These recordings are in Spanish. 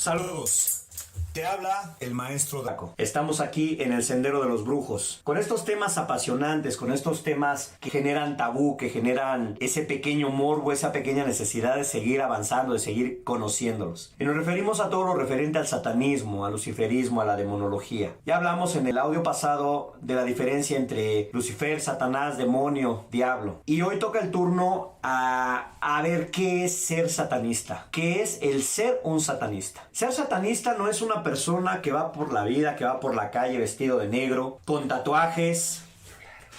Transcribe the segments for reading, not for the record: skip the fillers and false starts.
Saludos. Te habla el maestro Daco. Estamos aquí en el Sendero de los Brujos, con estos temas apasionantes, con estos temas que generan tabú, que generan ese pequeño morbo, esa pequeña necesidad de seguir avanzando, de seguir conociéndolos. Y nos referimos a todo lo referente al satanismo, al luciferismo, a la demonología. Ya hablamos en el audio pasado de la diferencia entre Lucifer, Satanás, demonio, diablo. Y hoy toca el turno a ver qué es ser satanista. ¿Qué es el ser un satanista? Ser satanista no es una persona que va por la vida, que va por la calle vestido de negro, con tatuajes,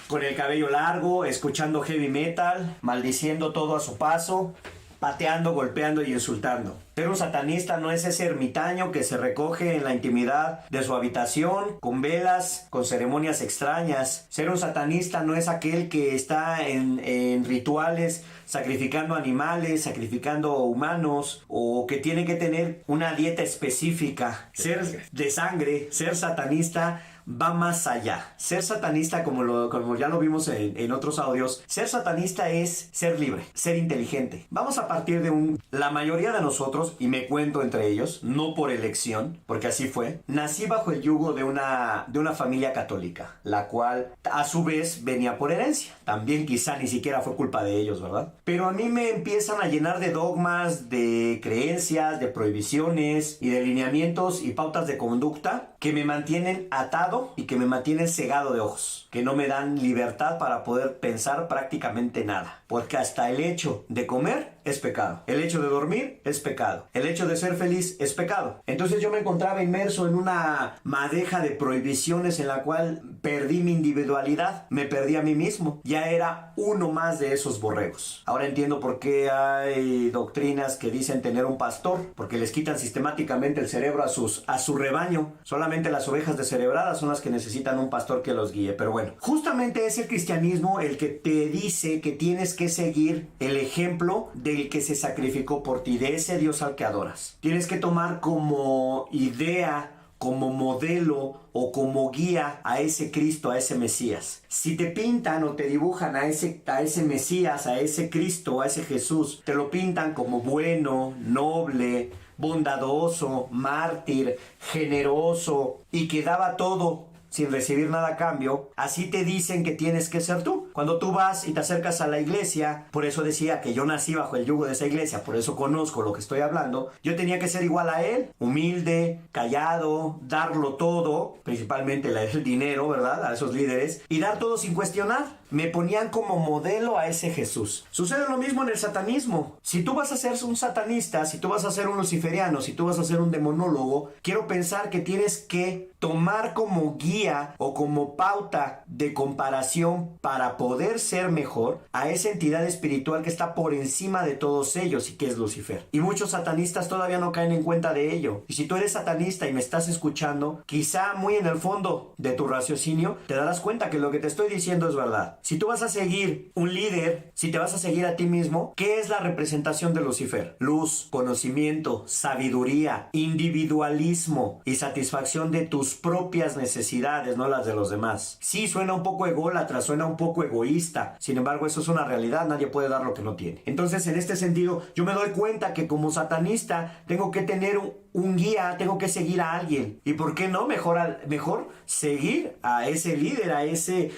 con el cabello largo, escuchando heavy metal, maldiciendo todo a su paso, pateando, golpeando y insultando. Ser un satanista no es ese ermitaño que se recoge en la intimidad de su habitación, con velas, con ceremonias extrañas. Ser un satanista no es aquel que está en rituales sacrificando animales, sacrificando humanos, o que tiene que tener una dieta específica. Ser de sangre, ser satanista va más allá. Ser satanista, como ya lo vimos en otros audios, ser satanista es ser libre, ser inteligente. Vamos a partir de la mayoría de nosotros, y me cuento entre ellos, no por elección, porque así fue, nací bajo el yugo de una familia católica, la cual a su vez venía por herencia. También quizá ni siquiera fue culpa de ellos, ¿verdad? Pero a mí me empiezan a llenar de dogmas, de creencias, de prohibiciones y de lineamientos y pautas de conducta que me mantienen atado y que me mantienen cegado de ojos, que no me dan libertad para poder pensar prácticamente nada, porque hasta el hecho de comer es pecado, el hecho de dormir es pecado, el hecho de ser feliz es pecado. Entonces yo me encontraba inmerso en una madeja de prohibiciones en la cual perdí mi individualidad, me perdí a mí mismo, ya era uno más de esos borregos. Ahora entiendo por qué hay doctrinas que dicen tener un pastor, porque les quitan sistemáticamente el cerebro a su rebaño. Solamente las ovejas descerebradas son las que necesitan un pastor que los guíe. Pero bueno, justamente es el cristianismo el que te dice que tienes que seguir el ejemplo del que se sacrificó por ti, de ese Dios al que adoras. Tienes que tomar como idea, como modelo o como guía a ese Cristo, a ese Mesías. Si te pintan o te dibujan a ese Mesías, a ese Cristo, a ese Jesús, te lo pintan como bueno, noble, bondadoso, mártir, generoso y que daba todo sin recibir nada a cambio, así te dicen que tienes que ser tú. Cuando tú vas y te acercas a la iglesia, por eso decía que yo nací bajo el yugo de esa iglesia, por eso conozco lo que estoy hablando, yo tenía que ser igual a él, humilde, callado, darlo todo, principalmente el dinero, ¿verdad? A esos líderes, y dar todo sin cuestionar. Me ponían como modelo a ese Jesús. Sucede lo mismo en el satanismo. Si tú vas a ser un satanista, si tú vas a ser un luciferiano, si tú vas a ser un demonólogo, quiero pensar que tienes que tomar como guía o como pauta de comparación para poder ser mejor a esa entidad espiritual que está por encima de todos ellos y que es Lucifer. Y muchos satanistas todavía no caen en cuenta de ello. Y si tú eres satanista y me estás escuchando, quizá muy en el fondo de tu raciocinio te darás cuenta que lo que te estoy diciendo es verdad. Si tú vas a seguir un líder, si te vas a seguir a ti mismo, ¿qué es la representación de Lucifer? Luz, conocimiento, sabiduría, individualismo y satisfacción de tus propias necesidades, no las de los demás. Sí, suena un poco ególatra, suena un poco egoísta. Sin embargo, eso es una realidad. Nadie puede dar lo que no tiene. Entonces, en este sentido, yo me doy cuenta que como satanista tengo que tener un guía, tengo que seguir a alguien. ¿Y por qué no? Mejor seguir a ese líder, a ese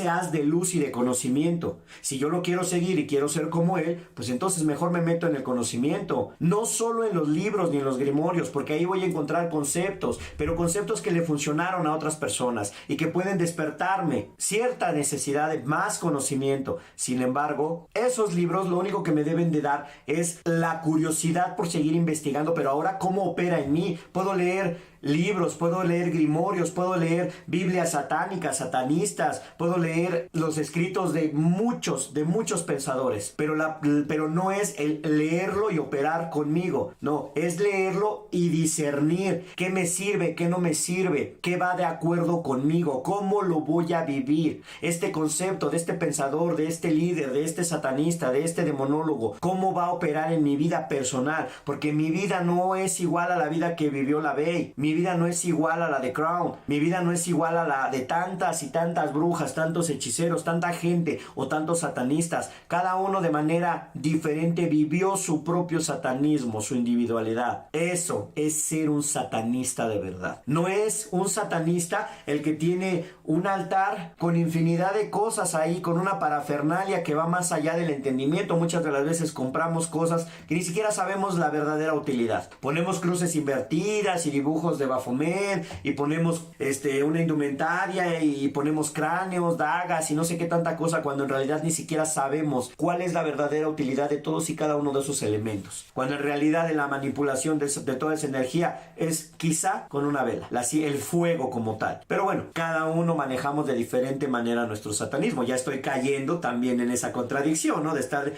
haz de luz y de conocimiento. Si yo lo quiero seguir y quiero ser como él, pues entonces mejor me meto en el conocimiento. No solo en los libros ni en los grimorios, porque ahí voy a encontrar conceptos, pero conceptos que le funcionaron a otras personas y que pueden despertarme cierta necesidad de más conocimiento. Sin embargo, esos libros lo único que me deben de dar es la curiosidad por seguir investigando, pero ahora cómo opera en mí. Puedo leer libros, puedo leer grimorios, puedo leer Biblias satánicas, satanistas, puedo leer los escritos de muchos pensadores, pero no es el leerlo y operar conmigo, no, es leerlo y discernir qué me sirve, qué no me sirve, qué va de acuerdo conmigo, cómo lo voy a vivir, este concepto de este pensador, de este líder, de este satanista, de este demonólogo, cómo va a operar en mi vida personal, porque mi vida no es igual a la vida que vivió la Bey. Mi Mi vida no es igual a la de Crown. Mi vida no es igual a la de tantas y tantas brujas, tantos hechiceros, tanta gente o tantos satanistas. Cada uno de manera diferente vivió su propio satanismo, su individualidad. Eso es ser un satanista de verdad. No es un satanista el que tiene un altar con infinidad de cosas ahí, con una parafernalia que va más allá del entendimiento. Muchas de las veces compramos cosas que ni siquiera sabemos la verdadera utilidad. Ponemos cruces invertidas y dibujos de Baphomet y ponemos una indumentaria y ponemos cráneos, dagas y no sé qué tanta cosa, cuando en realidad ni siquiera sabemos cuál es la verdadera utilidad de todos y cada uno de esos elementos. Cuando en realidad en la manipulación de toda esa energía es quizá con una vela, el fuego como tal. Pero bueno, cada uno manejamos de diferente manera nuestro satanismo. Ya estoy cayendo también en esa contradicción, ¿no? De estar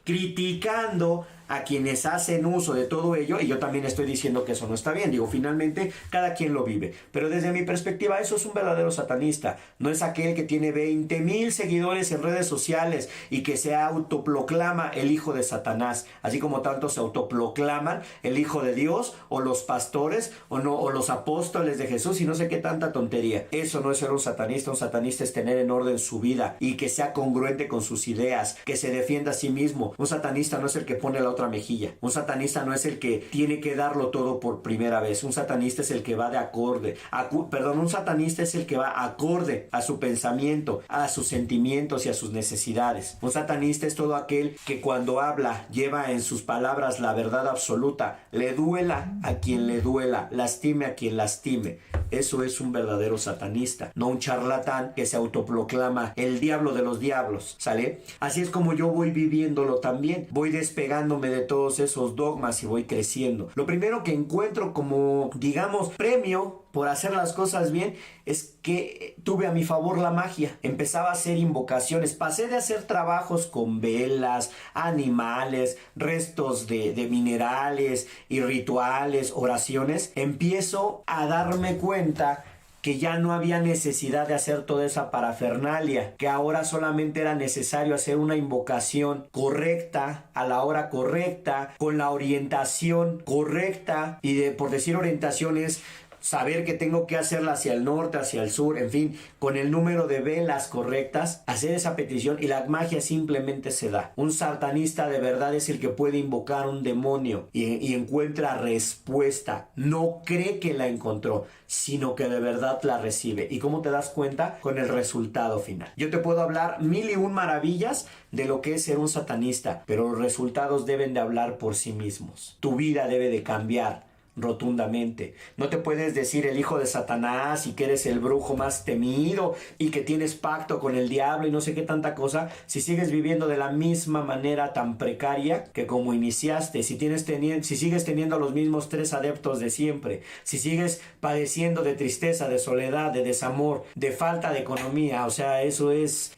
criticando a quienes hacen uso de todo ello, y yo también estoy diciendo que eso no está bien. Digo, finalmente cada quien lo vive, pero desde mi perspectiva eso es un verdadero satanista. No es aquel que tiene 20,000 seguidores en redes sociales y que se autoproclama el hijo de Satanás, así como tantos se autoproclaman el hijo de Dios, o los pastores, o los apóstoles de Jesús y no sé qué tanta tontería. Eso no es ser un satanista. Un satanista es tener en orden su vida y que sea congruente con sus ideas, que se defienda a sí mismo. Un satanista no es el que pone la otra mejilla. Un satanista no es el que tiene que darlo todo por primera vez. Un satanista es el que va de acorde. Un satanista es el que va acorde a su pensamiento, a sus sentimientos y a sus necesidades. Un satanista es todo aquel que cuando habla lleva en sus palabras la verdad absoluta. Le duela a quien le duela, lastime a quien lastime. Eso es un verdadero satanista, no un charlatán que se autoproclama el diablo de los diablos, ¿sale? Así es como yo voy viviéndolo también. Voy despegándome de todos esos dogmas y voy creciendo. Lo primero que encuentro como, digamos, premio por hacer las cosas bien es que tuve a mi favor la magia. Empezaba a hacer invocaciones. Pasé de hacer trabajos con velas, animales, restos de minerales y rituales, oraciones. Empiezo a darme cuenta que ya no había necesidad de hacer toda esa parafernalia, que ahora solamente era necesario hacer una invocación correcta, a la hora correcta, con la orientación correcta, y por decir orientación es saber que tengo que hacerla hacia el norte, hacia el sur, en fin, con el número de velas correctas, hacer esa petición y la magia simplemente se da. Un satanista de verdad es el que puede invocar un demonio y encuentra respuesta. No cree que la encontró, sino que de verdad la recibe. ¿Y cómo te das cuenta? Con el resultado final. Yo te puedo hablar 1001 maravillas de lo que es ser un satanista, pero los resultados deben de hablar por sí mismos. Tu vida debe de cambiar rotundamente. No te puedes decir el hijo de Satanás y que eres el brujo más temido y que tienes pacto con el diablo y no sé qué tanta cosa si sigues viviendo de la misma manera tan precaria que como iniciaste, si sigues teniendo los mismos 3 adeptos de siempre, si sigues padeciendo de tristeza, de soledad, de desamor, de falta de economía. O sea, eso es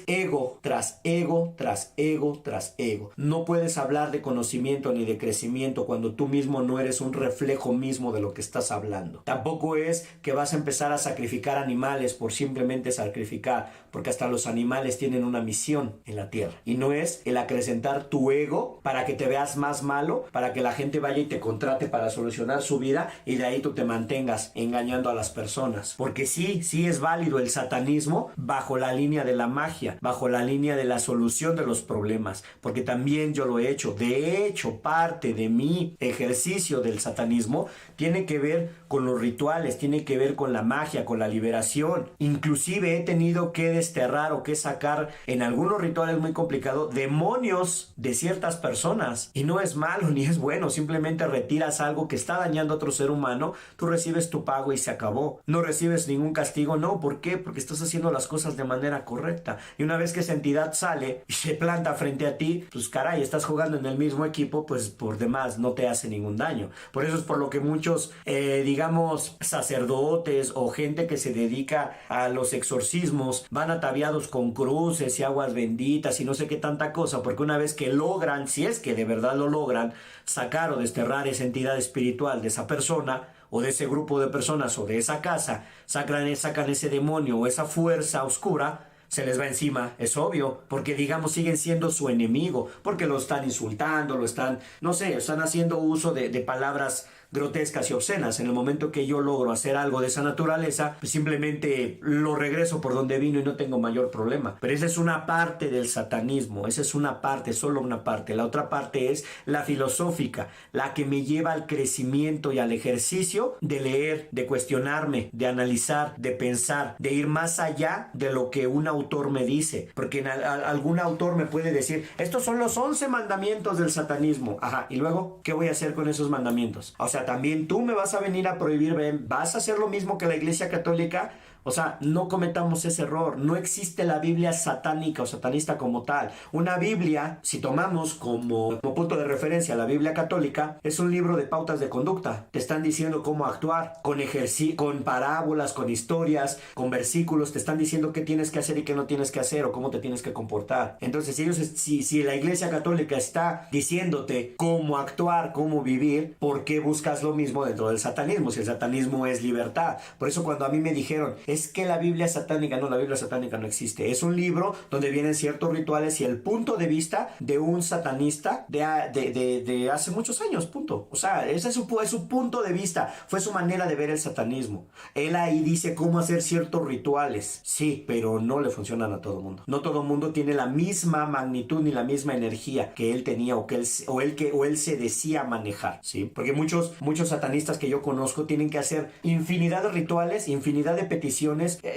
ego tras ego tras ego tras ego. No puedes hablar de conocimiento ni de crecimiento cuando tú mismo no eres un reflejo mismo de lo que estás hablando. Tampoco es que vas a empezar a sacrificar animales por simplemente sacrificar, porque hasta los animales tienen una misión en la tierra, y no es el acrecentar tu ego para que te veas más malo, para que la gente vaya y te contrate para solucionar su vida y de ahí tú te mantengas engañando a las personas. Porque sí es válido el satanismo bajo la línea de la magia, bajo la línea de la solución de los problemas, porque también yo lo he hecho. De hecho, parte de mi ejercicio del satanismo tiene que ver con los rituales, tiene que ver con la magia, con la liberación. Inclusive he tenido que desterrar o que sacar en algunos rituales muy complicados demonios de ciertas personas, y no es malo ni es bueno. Simplemente retiras algo que está dañando a otro ser humano, tú recibes tu pago y se acabó. No recibes ningún castigo. No, ¿por qué? Porque estás haciendo las cosas de manera correcta, y una vez que esa entidad sale y se planta frente a ti, pues caray, estás jugando en el mismo equipo, pues por demás no te hace ningún daño. Por eso es por lo que muchos digamos sacerdotes o gente que se dedica a los exorcismos van ataviados con cruces y aguas benditas y no sé qué tanta cosa, porque una vez que logran, si es que de verdad lo logran, sacar o desterrar esa entidad espiritual de esa persona o de ese grupo de personas o de esa casa, sacan ese demonio o esa fuerza oscura, se les va encima, es obvio, porque digamos siguen siendo su enemigo, porque lo están insultando, están haciendo uso de palabras grotescas y obscenas. En el momento que yo logro hacer algo de esa naturaleza, pues simplemente lo regreso por donde vino y no tengo mayor problema. Pero esa es una parte del satanismo, esa es una parte, solo una parte. La otra parte es la filosófica, la que me lleva al crecimiento y al ejercicio de leer, de cuestionarme, de analizar, de pensar, de ir más allá de lo que un autor me dice. Porque algún autor me puede decir, estos son los 11 mandamientos del satanismo. Ajá, y luego, ¿qué voy a hacer con esos mandamientos? O sea, también tú me vas a venir a prohibir, ¿vas a hacer lo mismo que la Iglesia Católica? O sea, no cometamos ese error. No existe la Biblia satánica o satanista como tal. Una Biblia, si tomamos como punto de referencia la Biblia católica, es un libro de pautas de conducta. Te están diciendo cómo actuar, con parábolas, con historias, con versículos. Te están diciendo qué tienes que hacer y qué no tienes que hacer o cómo te tienes que comportar. Entonces, si la Iglesia Católica está diciéndote cómo actuar, cómo vivir, ¿por qué buscas lo mismo dentro del satanismo? Si el satanismo es libertad. Por eso cuando a mí me dijeron, es que la Biblia satánica, no, la Biblia satánica no existe. Es un libro donde vienen ciertos rituales y el punto de vista de un satanista de hace muchos años, punto. O sea, ese es su punto de vista, fue su manera de ver el satanismo. Él ahí dice cómo hacer ciertos rituales. Sí, pero no le funcionan a todo mundo. No todo mundo tiene la misma magnitud ni la misma energía que él tenía o él se decía manejar, ¿sí? Porque muchos satanistas que yo conozco tienen que hacer infinidad de rituales, infinidad de peticiones,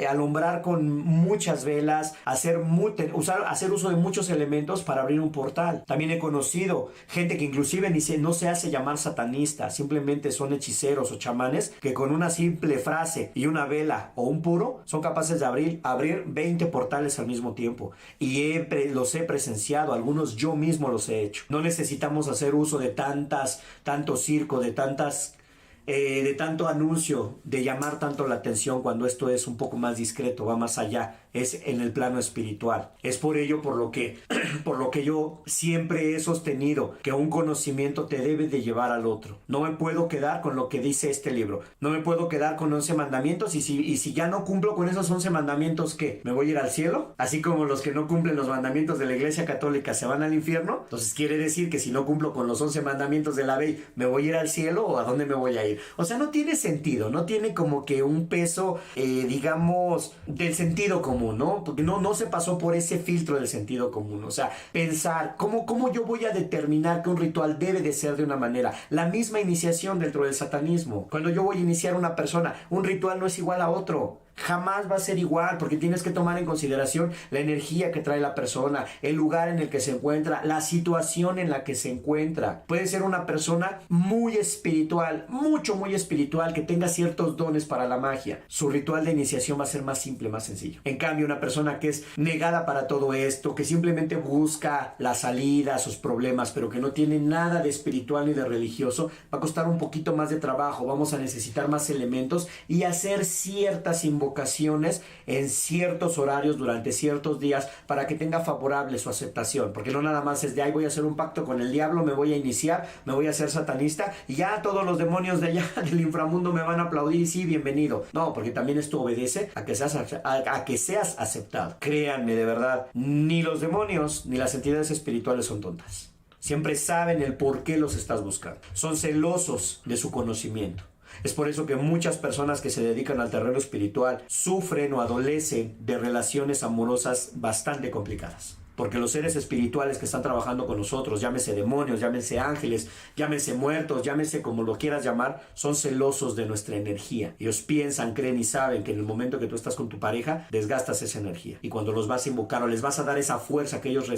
alumbrar con muchas velas, hacer uso de muchos elementos para abrir un portal. También he conocido gente que inclusive no se hace llamar satanista, simplemente son hechiceros o chamanes que con una simple frase y una vela o un puro son capaces de abrir 20 portales al mismo tiempo. Y los he presenciado, algunos yo mismo los he hecho. No necesitamos hacer uso de tanto circo, de tanto anuncio, de llamar tanto la atención cuando esto es un poco más discreto, va más allá, es en el plano espiritual. Es por ello por lo que yo siempre he sostenido que un conocimiento te debe de llevar al otro. No me puedo quedar con lo que dice este libro, no me puedo quedar con 11 mandamientos y si ya no cumplo con esos 11 mandamientos, ¿qué? ¿Me voy a ir al cielo? Así como los que no cumplen los mandamientos de la Iglesia Católica se van al infierno. Entonces quiere decir que si no cumplo con los 11 mandamientos de la ley, ¿me voy a ir al cielo o a dónde me voy a ir? O sea, no tiene sentido, no tiene como que un peso, digamos, del sentido común, ¿no? Porque no se pasó por ese filtro del sentido común. O sea, pensar, ¿cómo yo voy a determinar que un ritual debe de ser de una manera? La misma iniciación dentro del satanismo. Cuando yo voy a iniciar a una persona, un ritual no es igual a otro. Jamás va a ser igual porque tienes que tomar en consideración la energía que trae la persona, el lugar en el que se encuentra, la situación en la que se encuentra. Puede ser una persona muy espiritual, muy espiritual, que tenga ciertos dones para la magia. Su ritual de iniciación va a ser más simple, más sencillo. En cambio, una persona que es negada para todo esto, que simplemente busca la salida a sus problemas, pero que no tiene nada de espiritual ni de religioso, va a costar un poquito más de trabajo. Vamos a necesitar más elementos y hacer ciertas invocaciones en ciertos horarios durante ciertos días para que tenga favorable su aceptación, porque no nada más es de ahí voy a hacer un pacto con el diablo, me voy a iniciar, me voy a hacer satanista y ya todos los demonios de allá del inframundo me van a aplaudir y sí, bienvenido. No, porque también esto obedece a que seas aceptado. Créanme, de verdad, ni los demonios ni las entidades espirituales son tontas. Siempre saben el por qué los estás buscando. Son celosos de su conocimiento. Es por eso que muchas personas que se dedican al terreno espiritual sufren o adolecen de relaciones amorosas bastante complicadas. Porque los seres espirituales que están trabajando con nosotros, llámese demonios, llámese ángeles, llámese muertos, llámese como lo quieras llamar, son celosos de nuestra energía. Ellos piensan, creen y saben que en el momento que tú estás con tu pareja, desgastas esa energía. Y cuando los vas a invocar o les vas a dar esa fuerza que ellos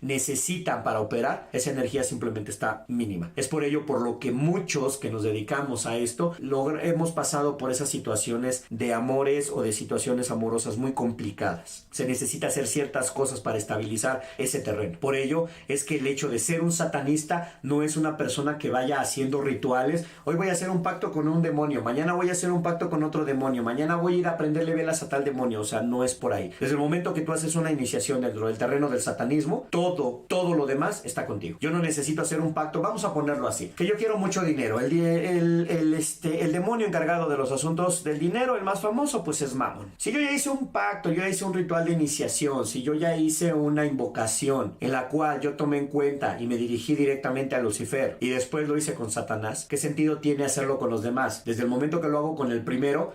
necesitan para operar, esa energía simplemente está mínima. Es por ello por lo que muchos que nos dedicamos a esto, hemos pasado por esas situaciones de amores o de situaciones amorosas muy complicadas. Se necesita hacer ciertas cosas para estabilizar ese terreno. Por ello es que el hecho de ser un satanista no es una persona que vaya haciendo rituales. Hoy voy a hacer un pacto con un demonio, mañana voy a hacer un pacto con otro demonio, mañana voy a ir a prenderle velas a tal demonio. O sea, no es por ahí. Desde el momento que tú haces una iniciación dentro del terreno del satanismo, todo lo demás está contigo. Yo no necesito hacer un pacto, vamos a ponerlo así, que yo quiero mucho dinero. El demonio encargado de los asuntos del dinero, el más famoso, pues es Mamón. Si yo ya hice un pacto, yo ya hice un ritual de iniciación, si yo ya hice una una invocación en la cual yo tomé en cuenta y me dirigí directamente a Lucifer y después lo hice con Satanás, ¿qué sentido tiene hacerlo con los demás? Desde el momento que lo hago con el primero,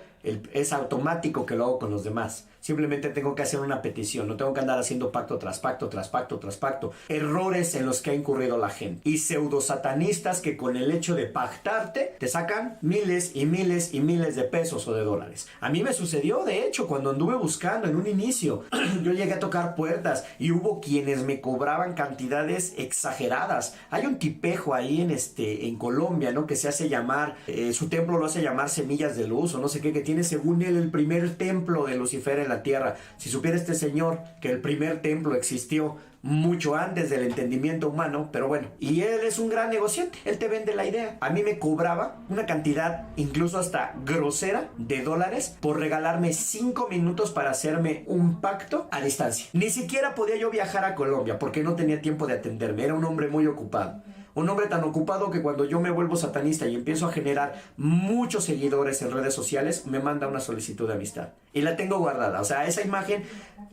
es automático que lo hago con los demás. Simplemente tengo que hacer una petición, no tengo que andar haciendo pacto tras pacto, tras pacto, tras pacto. Errores en los que ha incurrido la gente. Y pseudo satanistas que con el hecho de pactarte te sacan miles y miles y miles de pesos o de dólares. A mí me sucedió, de hecho, cuando anduve buscando en un inicio. Yo llegué a tocar puertas y hubo quienes me cobraban cantidades exageradas. Hay un tipejo ahí en Colombia, ¿no? Que se hace llamar, su templo lo hace llamar Semillas de Luz o no sé qué, que tiene según él el primer templo de Lucifer en la tierra. Si supiera este señor que el primer templo existió mucho antes del entendimiento humano, pero bueno, y él es un gran negociante, él te vende la idea. A mí me cobraba una cantidad incluso hasta grosera de dólares por regalarme 5 minutos para hacerme un pacto a distancia. Ni siquiera podía yo viajar a Colombia porque no tenía tiempo de atenderme, era un hombre muy ocupado. Un hombre tan ocupado que cuando yo me vuelvo satanista y empiezo a generar muchos seguidores en redes sociales, me manda una solicitud de amistad. Y la tengo guardada. O sea, esa imagen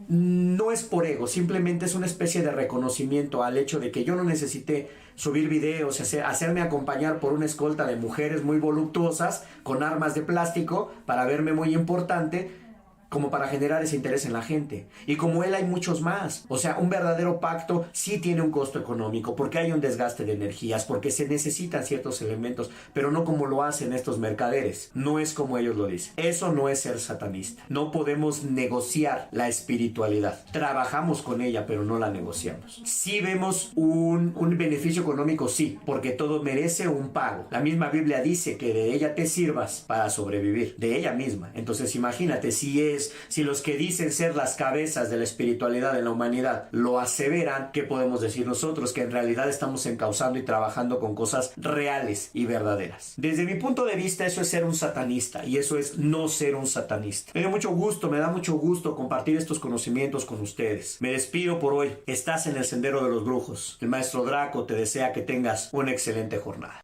no es por ego, simplemente es una especie de reconocimiento al hecho de que yo no necesité subir videos, hacerme acompañar por una escolta de mujeres muy voluptuosas con armas de plástico para verme muy importante, como para generar ese interés en la gente. Y como él hay muchos más. O sea, un verdadero pacto sí tiene un costo económico, porque hay un desgaste de energías, porque se necesitan ciertos elementos, pero no como lo hacen estos mercaderes. No es como ellos lo dicen. Eso no es ser satanista. No podemos negociar la espiritualidad. Trabajamos con ella, pero no la negociamos. Sí vemos un beneficio económico, sí, porque todo merece un pago. La misma Biblia dice que de ella te sirvas para sobrevivir, de ella misma. Entonces imagínate, si los que dicen ser las cabezas de la espiritualidad en la humanidad lo aseveran, ¿qué podemos decir nosotros? Que en realidad estamos encauzando y trabajando con cosas reales y verdaderas. Desde mi punto de vista, eso es ser un satanista y eso es no ser un satanista. Me da mucho gusto compartir estos conocimientos con ustedes. Me despido por hoy. Estás en el Sendero de los Brujos. El Maestro Draco te desea que tengas una excelente jornada.